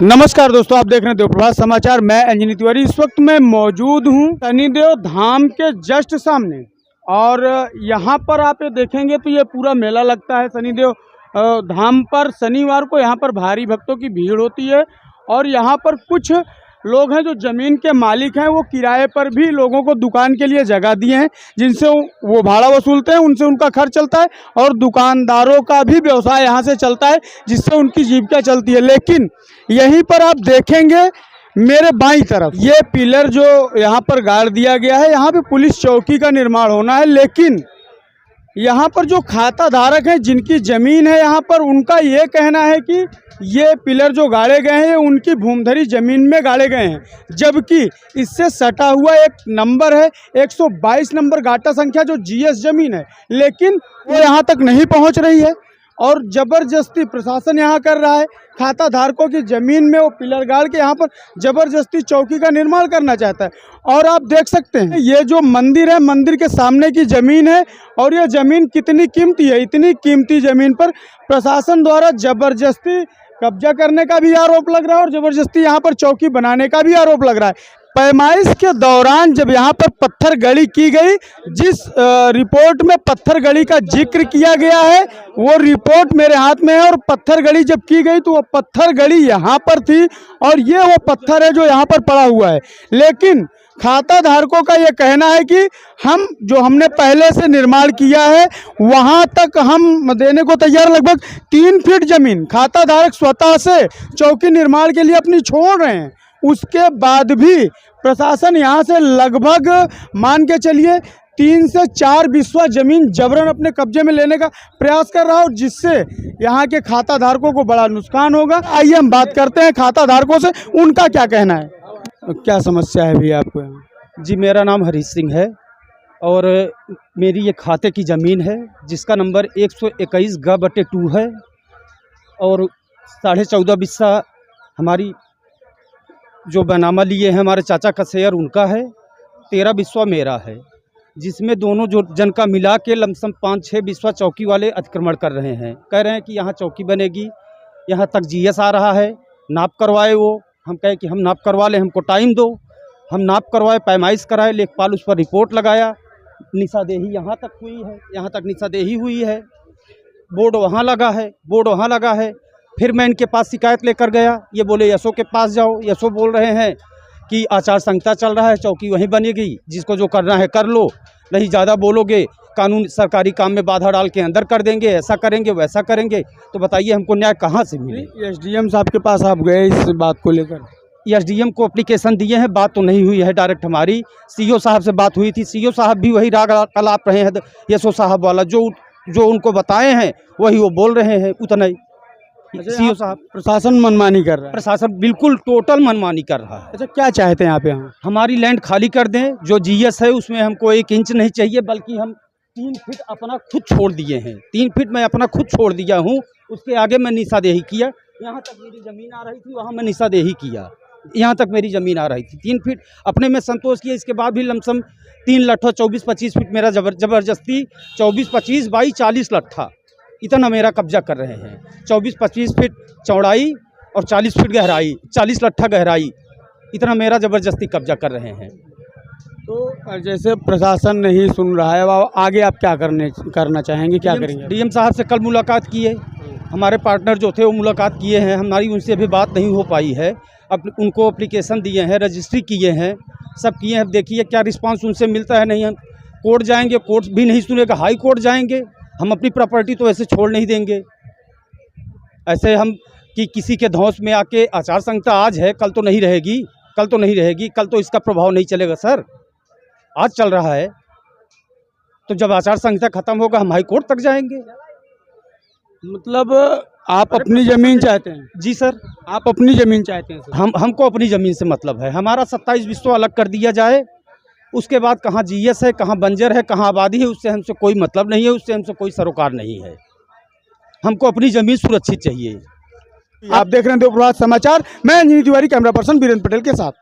नमस्कार दोस्तों, आप देख रहे हैं देवप्रभात समाचार। मैं अंजनी तिवारी। इस वक्त मैं मौजूद हूं शनिदेव धाम के जस्ट सामने, और यहां पर आप ये देखेंगे तो ये पूरा मेला लगता है शनिदेव धाम पर। शनिवार को यहां पर भारी भक्तों की भीड़ होती है, और यहां पर कुछ लोग हैं जो ज़मीन के मालिक हैं, वो किराए पर भी लोगों को दुकान के लिए जगह दिए हैं, जिनसे वो भाड़ा वसूलते हैं, उनसे उनका खर्च चलता है, और दुकानदारों का भी व्यवसाय यहाँ से चलता है, जिससे उनकी जीविका चलती है। लेकिन यहीं पर आप देखेंगे मेरे बाईं तरफ ये पिलर जो यहाँ पर गाड़ दिया गया है, यहाँ पे पुलिस चौकी का निर्माण होना है। लेकिन यहाँ पर जो खाता धारक हैं, जिनकी ज़मीन है यहाँ पर, उनका ये कहना है कि ये पिलर जो गाड़े गए हैं उनकी भूमधरी ज़मीन में गाड़े गए हैं, जबकि इससे सटा हुआ एक नंबर है 122 नंबर गाटा संख्या जो जीएस ज़मीन है, लेकिन वो यहाँ तक नहीं पहुँच रही है, और ज़बरदस्ती प्रशासन यहाँ कर रहा है। खाता धारकों की ज़मीन में वो पिलर गाड़ के यहाँ पर ज़बरदस्ती चौकी का निर्माण करना चाहता है। और आप देख सकते हैं ये जो मंदिर है, मंदिर के सामने की ज़मीन है, और ये ज़मीन कितनी कीमती है। इतनी कीमती ज़मीन पर प्रशासन द्वारा ज़बरदस्ती कब्जा करने का भी आरोप लग रहा है, और ज़बरदस्ती यहाँ पर चौकी बनाने का भी आरोप लग रहा है। पैमाइश के दौरान जब यहाँ पर पत्थर गड़ी की गई, जिस रिपोर्ट में पत्थर गड़ी का जिक्र किया गया है, वो रिपोर्ट मेरे हाथ में है, और पत्थर गड़ी जब की गई तो वो पत्थर गड़ी यहाँ पर थी, और ये वो पत्थर है जो यहाँ पर पड़ा हुआ है। लेकिन खाता धारकों का ये कहना है कि हमने पहले से निर्माण किया है, वहाँ तक हम देने को तैयार। लगभग 3 फीट जमीन खाता धारक स्वतः से चौकी निर्माण के लिए अपनी छोड़ रहे हैं। उसके बाद भी प्रशासन यहाँ से लगभग मान के चलिए 3 से 4 बिस्वा जमीन जबरन अपने कब्जे में लेने का प्रयास कर रहा है, और जिससे यहाँ के खाता धारकों को बड़ा नुकसान होगा। आइए हम बात करते हैं खाता धारकों से, उनका क्या कहना है। क्या समस्या है भैया आपको यहाँ? जी, मेरा नाम हरीश सिंह है, और मेरी ये खाते की ज़मीन है जिसका नंबर 121/2 है, और 14.5 बिस्सा हमारी जो बनामा लिए हैं हमारे चाचा का शेयर उनका है, 13 बिस्वा मेरा है, जिसमें दोनों जो जन का मिला के लमसम 5-6 बिस्वा चौकी वाले अतिक्रमण कर रहे हैं। कह रहे हैं कि यहाँ चौकी बनेगी, यहाँ तक जीएस आ रहा है, नाप करवाए। वो हम कहे कि हम नाप करवा लें, हमको टाइम दो। हम नाप करवाए, पैमाइश कराए, लेखपाल उस पर रिपोर्ट लगाया, निशादेही यहाँ तक हुई है, यहाँ तक निशादेही हुई है, बोर्ड वहाँ लगा है, बोर्ड वहाँ लगा है। फिर मैं इनके पास शिकायत लेकर गया, ये बोले यसो के पास जाओ। यसो बोल रहे हैं कि आचार संहिता चल रहा है, चौकी वहीं बनेगी, जिसको जो करना है कर लो, नहीं ज़्यादा बोलोगे कानून सरकारी काम में बाधा डाल के अंदर कर देंगे, ऐसा करेंगे वैसा करेंगे। तो बताइए हमको न्याय कहाँ से मिले। एसडीएम साहब के पास आप गए इस बात को लेकर? एसडीएम को एप्लीकेशन दिए हैं, बात तो नहीं हुई है डायरेक्ट। हमारी सीओ साहब से बात हुई थी, सीओ साहब भी वही राग कलाप रहे हैं, यसो साहब वाला जो उनको बताए हैं वही वो बोल रहे हैं, उतना ही। सीओ साहब, प्रशासन मनमानी कर रहा है। प्रशासन बिल्कुल टोटल मनमानी कर रहा है। अच्छा, क्या चाहते हैं आप यहाँ? हमारी लैंड खाली कर दें, जो जीएस है उसमें हमको 1 इंच नहीं चाहिए, बल्कि हम 3 फीट अपना खुद छोड़ दिए हैं। 3 फीट मैं अपना खुद छोड़ दिया हूँ, उसके आगे मैं निशादेही किया। यहाँ तक मेरी ज़मीन आ रही थी, वहाँ मैं निशादेही किया, यहाँ तक मेरी ज़मीन आ रही थी। 3 फीट अपने में संतोष किया, इसके बाद भी लमसम 3 लट्ठा 24-25 फीट मेरा जबरदस्ती 24-25 बाई 40 लट्ठा इतना मेरा कब्जा कर रहे हैं। 24-25 फीट चौड़ाई और 40 फीट गहराई, 40 लट्ठा गहराई, इतना मेरा ज़बरदस्ती कब्जा कर रहे हैं। तो जैसे प्रशासन नहीं सुन रहा है, अब आगे आप क्या करना चाहेंगे, क्या करेंगे? डीएम साहब से कल मुलाकात किए, हमारे पार्टनर जो थे वो मुलाकात किए हैं, हमारी उनसे अभी बात नहीं हो पाई है। अब उनको एप्लीकेशन दिए हैं, रजिस्ट्री किए हैं, सब किए हैं। अब देखिए क्या रिस्पांस उनसे मिलता है। नहीं, हम कोर्ट जाएंगे, कोर्ट भी नहीं सुनेगा, हाई कोर्ट जाएंगे। हम अपनी प्रॉपर्टी तो ऐसे छोड़ नहीं देंगे। ऐसे हम कि किसी के धौंस में आके आचार संहिता आज है, कल तो नहीं रहेगी, कल तो नहीं रहेगी, कल तो इसका प्रभाव नहीं चलेगा। सर, आज चल रहा है, तो जब आचार संहिता खत्म होगा हम हाई कोर्ट तक जाएंगे। मतलब आप अपनी ज़मीन चाहते हैं? जी सर, आप अपनी ज़मीन चाहते हैं सर? हमको अपनी ज़मीन से मतलब है। हमारा 27 बिस्वा अलग कर दिया जाए, उसके बाद कहाँ जीएस है, कहाँ बंजर है, कहाँ आबादी है, उससे हमसे कोई मतलब नहीं है, उससे हमसे कोई सरोकार नहीं है। हमको अपनी ज़मीन सुरक्षित चाहिए। आप देख रहे हैं देवप्रभात समाचार। मैं अंजनी तिवारी, कैमरा पर्सन वीरेंद्र पटेल के साथ।